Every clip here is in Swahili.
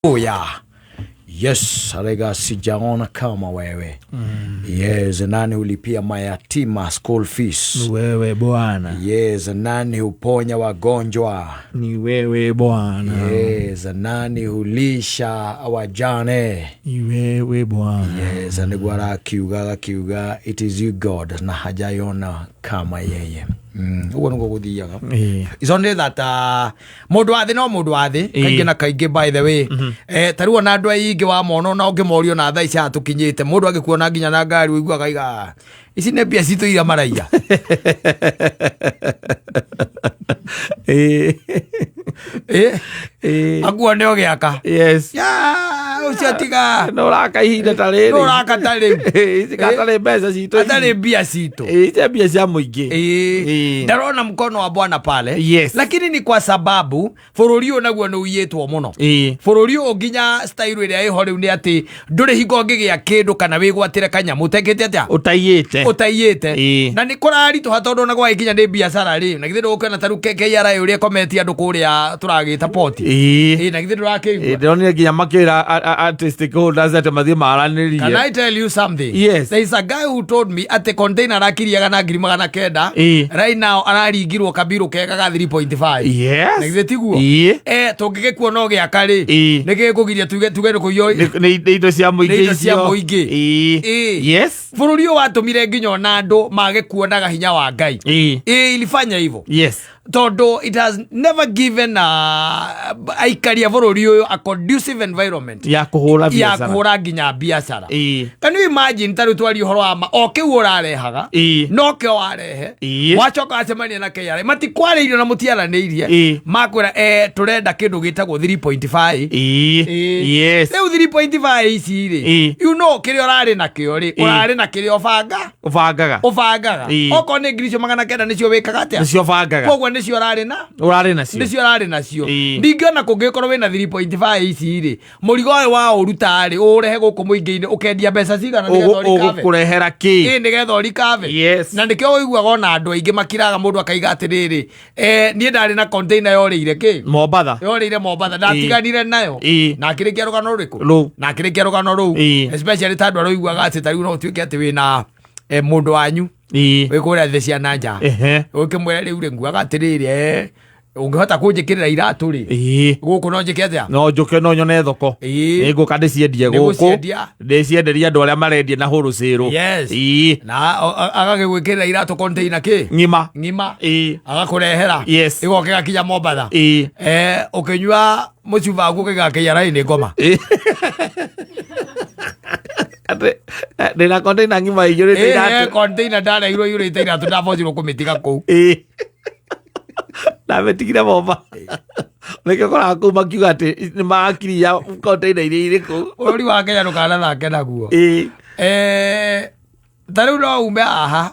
Yeah. Yes, alega sijaona kama wewe. Yes, nani ulipia mayatima school fees? Wewe bwana. Yes, nani huponya wagonjwa? Ni wewe bwana. Yes, nani hulisha wajane? Ni wewe bwana. Yes, anigwara kiuga it is you God na hajayona kama yeye. Ugo nugo guthiaga. Isonde that mundu athi no mundu athi kaingi na kaingi by the way. Taruo na andu aingi wa mono na ungimorio na thaa icia tukinyite mundu agikuona nginya na ngari uigua kaiga ici ne bia citu ira maraiya. Agua ndio giaka. Yes. Ya uciatiga no raka ihinda tariri. No raka tariri. Ici katare mbeca citu. Atare bia citu. Ici bia cia muingi. Ndarona mkono wa Bwana pale. Yes. Lakini ni kwa sababu bururi uyu naguo ni uyitwo muno. Bururi uyu nginya style ire iho riu ni ati nduri hingo ngigia kindu kana wigwatire kanyamu tekete atia utayite na ni kurari tu hatondu na gwa ikinya ni biashara ri na githiro ukena taru KKRA uria kometia andu kuria turagita poti na githiro rakigwa ndonire nginya makira artistic holders ati mathie maraniririe. Can I tell you something? Yes. There is a guy who told me at the container rakiriaga na ngiri magana kenda right now araringirwo kabiru kega ga 3.5. Yes. Na githiro tiguo tungigikuo no giaka ri nigikugiria tuge kuyo ni indo cia muingi yes bururi watumire nginya na andu mage kuonaga hinya wa Ngai ilifanya hivyo. Yes. Todo it has never given aikaria bururi uyu a conducive environment ya kuhura nginya biashara. Can you imagine taru twari horo ama oke urarehaga no ke warehe wachoka acemania na KRA matikware irio na mutiaraniirie makwira turenda kindu gitagwo 3.5 yes leo 3.5 ici ri you know kirio rari na kio ri urari na kirio ubangaga oko ni ngiricio magana kenda nicio wikaga atia nicio bangaga koguo nicio urari nacio ndingiona kungikorwo wina 3.5 ici ri murigo wa uruta ri urehe guku muingi-ini ukendia mbeca cigana nigetha urikave ukurehera ki nigetha urikave. Yes. Na ndikio uiguaga ona andu aingi makiraga mundu akaiga atiriri nie ndari na container yorire ki Mombatha ndatiganire nayo na akirikia rugano ruriku especially tandu aroiguaga ati tariu no tuike ati wina mundu wanyu wikuria the cia nanja ukimwira riu ri nguaga atiriri ungihota kunjikirira iratu ri guku no njike atia no njuke no nyone thoko nguka ndiciendie guku ndicienderia andu aria marendia na wholesale. Yes. Na agagigwikirira iratu container ki ngima agakurehera igoke gakinya Mombatha ukinywa mucuba guku gakinyara ni ngoma ndina container ngima iyurite iratu container ndara iyurite iratu ndabocirwo kumitiga kuu na metigire Momba nike kora ku makiuga ati ni makiria container iria iriku uri wa Kenya ndukana thake naguo tariu no ume aha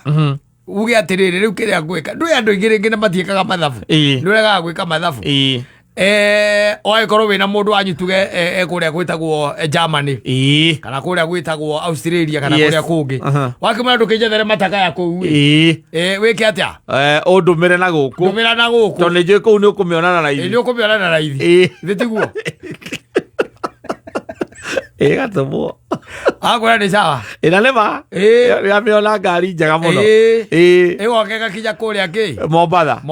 uge atiriri riu kiria gwika ndui andu ingi ringi na matiekaga mathabu ndurega gwika mathabu oikorwo wina mundu wanyu tuge kuria gwitagwo Germany kana kuria gwitagwo Australia kana kuria kungi wakimana ndukinjethere mataka ya kuu wiki atia undumire na guku to ni njui kuu ni ukumiona na raithi thitiguo gatumo agora ni sawa ina nema ya miona ngari njega muno igoke gakinya kuria ki Mombatha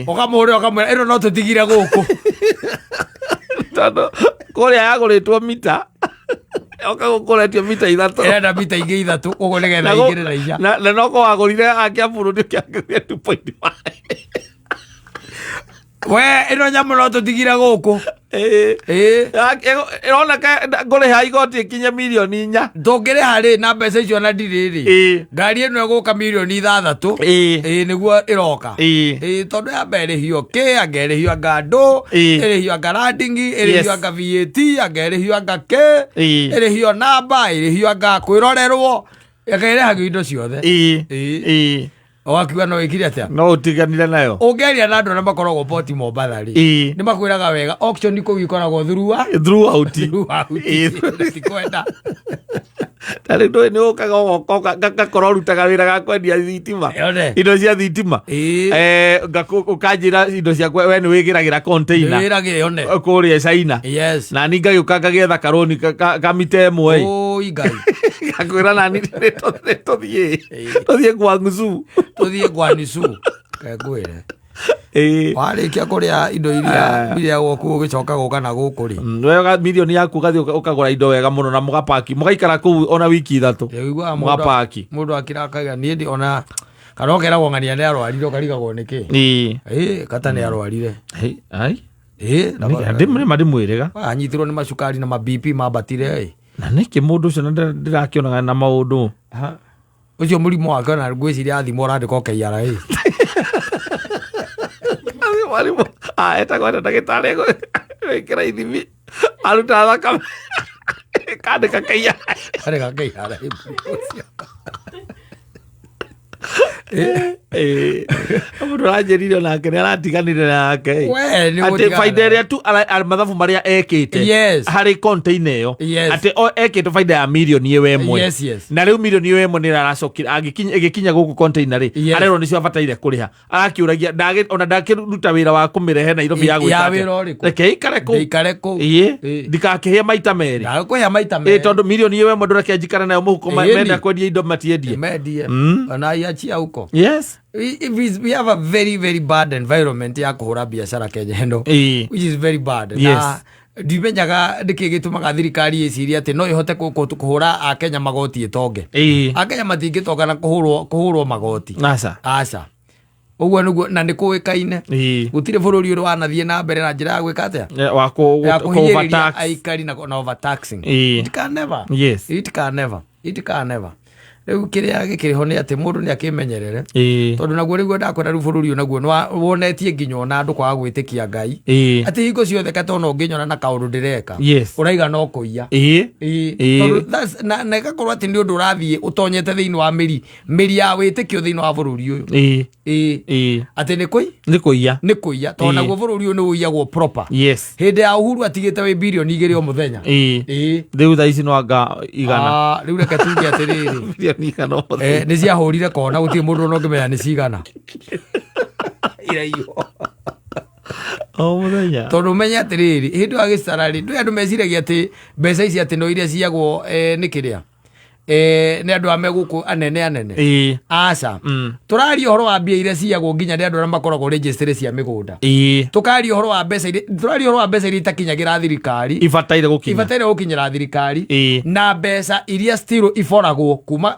ukamuri ukamwira ino no tutigire guku tondu kuria yaguritwo mita okagukuretio mita 3 enda mita ingi 3 ugo nigetha ingire na inya na no ko wagurire akia burundi kiangire 2.5 we ino nyamu no tutigire guku ironeka nguriha igoti ikinye milioni 4 ndungire hari na mbeca icio na ndiriri ngari ino iguka milioni 6 niguo iroka tondu ya mbere hiyo agerehio ngando irehio ngaradingi irehio nga VAT agerehio nga irehio namba irehio nga kwirorerwo agerehagio indo ciothe ogakiuga no ikire atia no utiganire nayo ungeria na andu na makoragwo poti Mombatha ri ni makwiraga wega auction iko gikoragwo throughout tikwenda Tari ndo ni okaga goko gakorwo rutaga wira ga kwendia thitima. Indo cia thitima. Ukanjira indo cia we ni wigiragira container. Wigiragire yone. Kuria China. Yes. Na ninga yukaga getha karoni kamite mwe. Igai. Gakwira nani tothie kwa nguzu. Tothie kwa nisu. Kagwire. Warikia kuria indo iria goku ugicoka guka na guku ri wega milioni yaku gathi ukagura indo wega muno na mugapaki mugaikara ku ona wiki 3 mugapaki mundu akira akaga nie ndi ona kana okera gongania ni arwarire karigagwo niki kata ni arwarire ai ndi mwirega anyitirwo ni macukari na maBP mabatire na niki mundu ucio ndirakionaga na maundu ucio murimu wake na ngwiciria athimo randiko KRA Walimu, etagwo ndagĩtarĩ gwĩkĩra ithimi aruta thakame kandĩka KRA mundu aranjĩrire nake nĩ aratiganire nake atĩ baida ĩrĩa tu mathabu marĩa ekĩte harĩ container ĩyo atĩ ekĩte baida ya mirioni ĩyo ĩmwe na rĩu mirioni ĩyo ĩmwe nĩ aracokire ĩgĩkinya gũkũ container rĩ arerwo nĩcio abataire kũrĩha arakĩũragia ona ndakĩruta wĩra wa kũmĩrehe Nairobi ya gwĩka reke ikare kũu ndikakĩhĩa maita merĩ tondũ mirioni ĩyo ĩmwe ndũreke njikara nayo mũhuko menda kwendia indo matiendie ona iachia huko. Yes. We have a very, very bad environment ya kuhura biashara Kenya hendo, which is very bad. Yes. Na ndimenyaga ndikigitumaga thirikari iciria ati no ihote kuhura akenya magoti itonge. Akenya matingitoga na kuhurwo magoti. Aca. Uguo niguo na ni kuikaine. Gutire bururi uri wanathie na mbere na njira ya gwika atia wa overtax aikari na overtaxing. It can never. Yes. It can never. Riu kiria gikiriho ni ati mundu ni akimenyerere tondu naguo niguo ndakwenda riu bururi naguo wonetie nginyo na andu kwaga gwitikia Ngai ati hingo ciothe katona unginyona na kaundu ndireka uraiga no kuiya tondu na igakorwo ati ni undu urathie utonyete thiini wa miri ya witikio thiini wa bururi uyu ati ni kuiya tondu naguo bururi uyu ni uiyagwo proper hindi ya Uhuru atigite wi bilioni 2 o muthenya riu tha ici no anga igana riu reke tuge atiriri ni ciahurire kona gutie mundu no ngimenya ni cigana iraiyo muthenya tondu menya atiriri hindi wa gicarari ndu andu meciragia ati mbeca ici ati no iria ciagwo ni kiria ni andu ame guku anene aca turari horo wa mbia iria ciagwo nginya ni andu aria makoragwo register cia migunda tukari horo wa mbeca iria itakinyagira thirikari ibataire gukinyira thirikari na mbeca iria still iforagwo kuma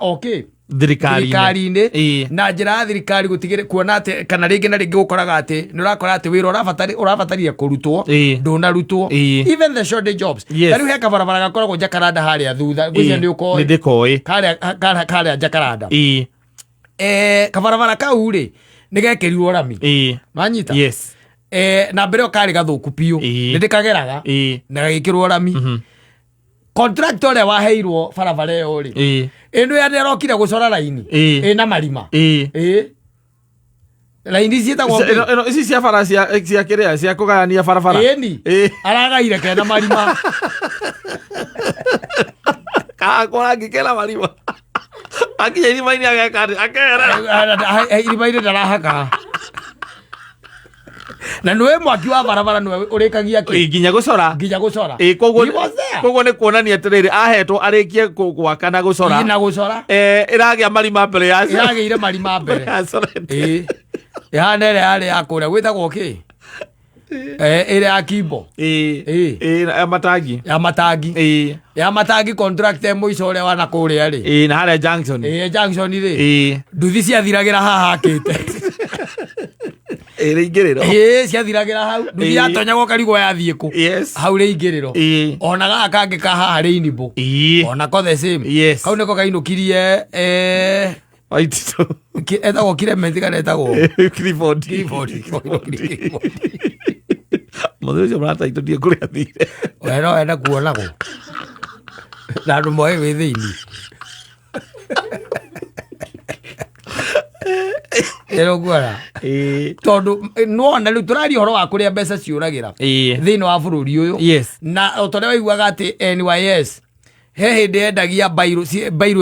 thirikari-ini na njira ya thirikari gutigire kuona ati kana ringi na ringi gukoraga ati ni urakora ati wira urabataria kurutwo ndunarutwo even the short day jobs tari heka barabara gakoragwo Jakaranda haria thutha gwicia ni ukoi karia Jakaranda kabarabara kau ri ni gekerirwo rami manyita na mbere okari gathuku piu ni ndikageraga na gagikirwo rami contractor uria waheirwo barabara iyo ri endo ya nerokire gucora laini na marima laini cietagwo ici cia bara cia kiria cia kugania barabara aragaire kena marima akora ngikela marima akinya irimaini akera irimaini ndarahaka na nwe mwaki wa barabara nwe urikagia ki nginya gucora koguo ni kuonania atiriri ahetwo arikie gwaka na gucora iragia marima mbere ya iragiire marima mbere nere ari akuria gwitagwo ki ire ya Kimbo ya matangi contract muico uria wana kuria ri na haria junction ri nduthi ciathiragira haha akite ingiriro ciathiragira hau nduthi yatonyagwo karigwo yathie ku hau ri ingiriro ona gaka ngika haha ri Nibo ona ko the same kau niko kainukirie etagwo Kirementi kana etagwo Clifford mothe ucio marataitũtie kũrĩa thire wero enda kuonagwo na andũ moĩ wĩ thĩinĩ eroguara tondu nuona riu turari horo wa kuria mbeca ciuragira thiini wa bururi uyu na utore waiguaga ati NYS he hindi endagia bairo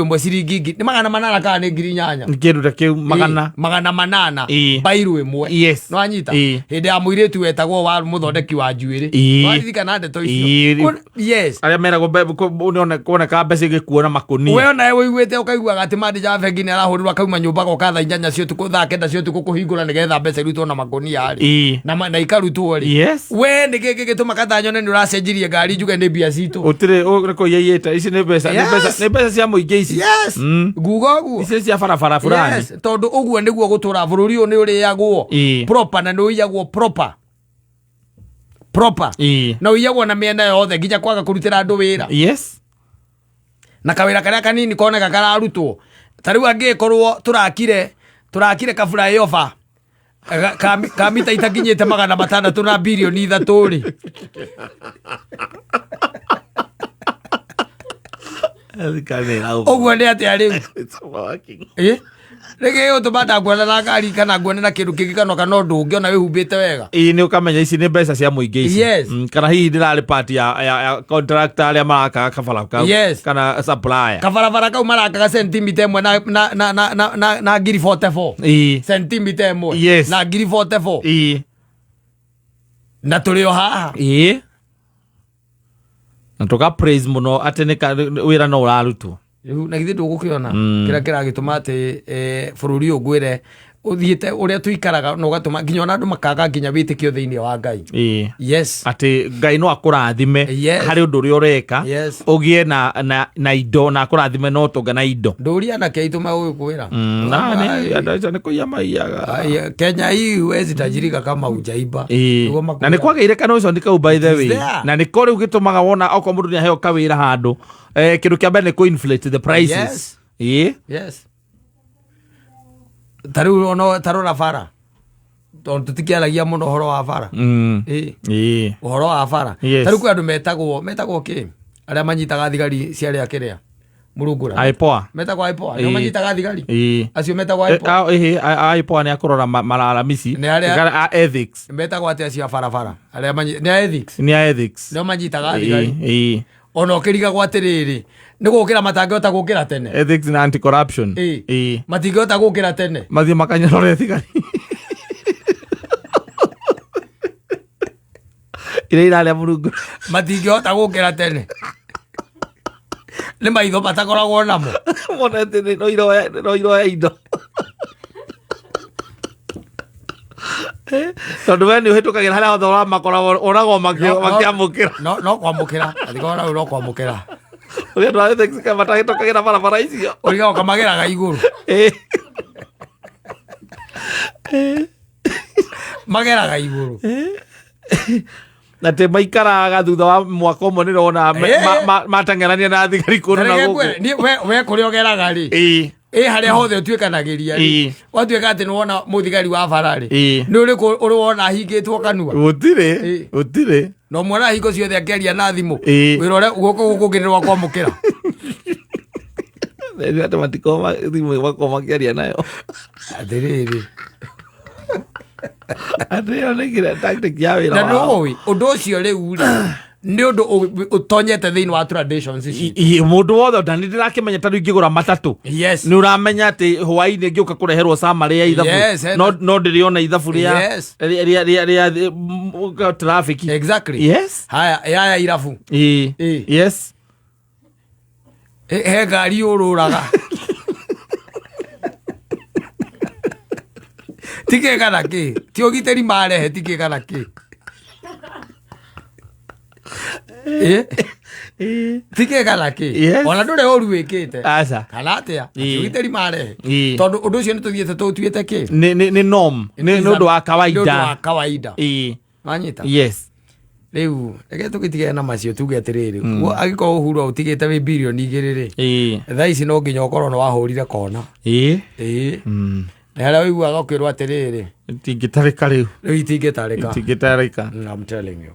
imwe ciringi ni 800 kana ni 8,000 kindu ta kiu 800 bairo imwe no anyita hindi ya muiritu wetagwo wa muthondeki wa njuiri waririkana ndeto icio aria meragwo kuoneka mbeca igikuona makuni we ona wiguite ukaiguaga ati manager bengi ni arahurirwa kauma nyumba goka thaa 8 cio tuku thaa 9 cio tuku kuhingura nigetha mbeca irutwo na makuni ari na ikarutwo ri we ni giki gituma kathanyone ni uracenjirie ngari njuge ni mbia citu utire ko yeyeta ici ni mbeca cia muingi ici ngugo ici cia barabara fulani tondu uguo niguo gutura bururi uyu ni uriyagwo proper na ni uyagwo proper na uyagwo na miena yothe nginya kwaga kurutira andu wira na kawira karia kanini koneka kararutwo tariu angikorwo turakire kabura yofa kamita itakinyite 600 na bilioni 3 ri oguo ni atia riu rege utubata ngwana na ngari kana ngwana na kindu kingi kana undu ungi ona wihumbite wega ni ukamenya ici ni mbeca cia muingi ici kana hihi ndirari part ya contractor aria marakaga kabara kau kana supplier kabara kau marakaga sentimita imwe na ngiri 44 sentimita imwe na ngiri 44 na turi o haha na tuka praise muno atene wira no urarutwo na githe ndugukiona kira kiragituma ati bururi ugwire uthiite uria tuikaraga no gatuma nginya ona andu makaga nginya witikio thiini wa Ngai ati Ngai no akurathime hari undu uria ureka ugie na indo na akurathime no tunga na indo nduria na keituma ukwira ni kuya maiyaga Kenya hii wezi tajirika kama ujaiba na ni kwageire kana ucio ndikau by the way na ni ko riu gitumaga wona oko mundu ni aheo kawira handu kindu kia mbere ni ku inflate the prices tariu ono tarora bara tondu tutikiaragia muno horo wa bara horo wa bara tariu kwa andu metagwo ki aria manyitaga thigari ciaria kiria murungura aipoa metagwo aipoa no manyitaga thigari acio metagwo aipoa aipoa ni akurora malalamisi kana ethics metagwo atia cia bara aria ni ethics no manyitaga thigari ona ukiriga gwatiriri ni gukira matangihota gukira tene ethics na anti corruption matingihota gukira tene mathie makanyarore thigari iraria murungu matingihota gukira tene ni maitho matakoragwo namo monete no iroya indo tondu we ni uhitukagira haria hothe uramakoragwo uragwo makiamukira no kwamukira athikora uro kwamukira uria ndwari ethics kama matagitukagira barabara icio uriga ukamagiraga iguru mageraga iguru na te maikaraga thutha wa mwaka umwe ni rona matangerania na thigari kunu na guku we kuri ogeraga ri haria hothe utuikanagiria ri watuika ati ni wona muthigari wa bara ri ni uri wona hingitwo kanua utire no mwana hingo ciothe akeria na thimu wirore guku gukugirwa kwamukira ndio hata matikoma thimu wako makiaria nayo atiriri atia nigira tactic ya wira na no undu ucio riu ni undu utonyete thiini wa traditions ici mundu wothe ndani ndirakimenya tari ngigura matatu ni uramenya ati hwaini ngiuka kureherwo samari ya ithabu no ndiriona ithabu ria traffic haya irabu he ngari ururaga tikegana ki ti ugiteri marehe tikegana ki tikegana ki ona ndure oru wikite kana atia ugiteri marehe tondu undu ucio ni tuthiete tutuite ki ni norm ni undu wa kawaida manyita riu reke tugitige na macio tuge atiriri agikorwo uhuru utigite wi bilioni 2 ri thaa ici no nginya ukorwo no wahurire kona na haria wiguaga ukirwo atiriri itingitarika riu itingitarika I'm telling you